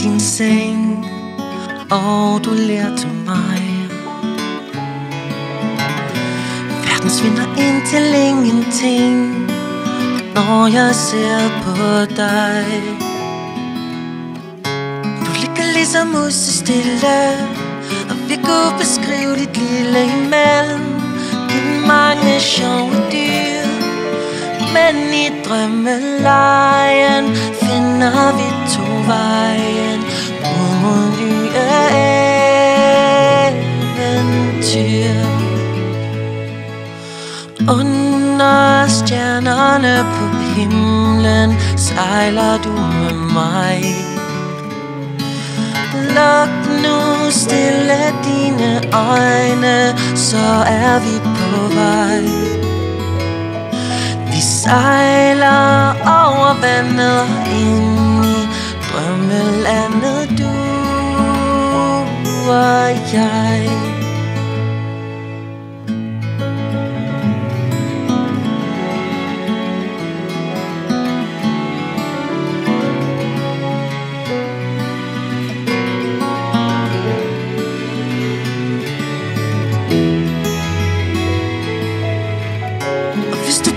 din seng, og du lærte mig. Verden svinder ind til ingenting, når jeg ser på dig. Du ligger ligesom musestille, og vi kunne beskrive dit lille imellem de mange sjove dyr. Men i drømmelejen finder vi to vejen mod nye eventyr. Under stjernerne på himlen sejler du med mig. Luk nu stille dine øjne, så er vi på vej. Vi sejler over vandet ind i drømmelandet, du og jeg.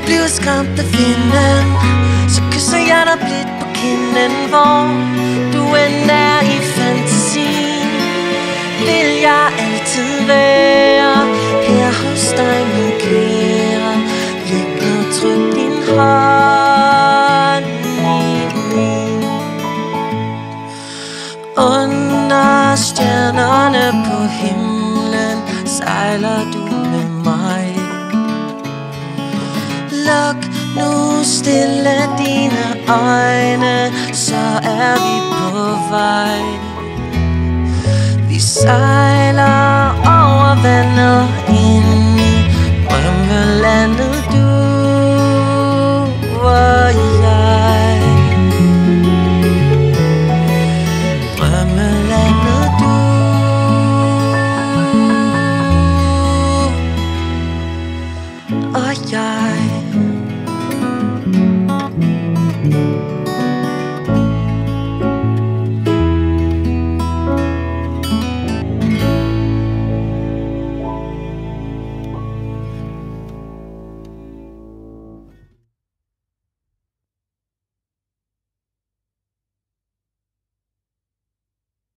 Bliver skræmt af vinden, så kysser jeg dig blidt på kinden. Hvor du end er i fantasien, vil jeg altid være her hos dig, min kære. Læg nu tryk din hånd i min. Under stjernerne på himlen sejler du med mig. Luk nu stille dine øjne, så er vi på vej. Vi sejler over vandet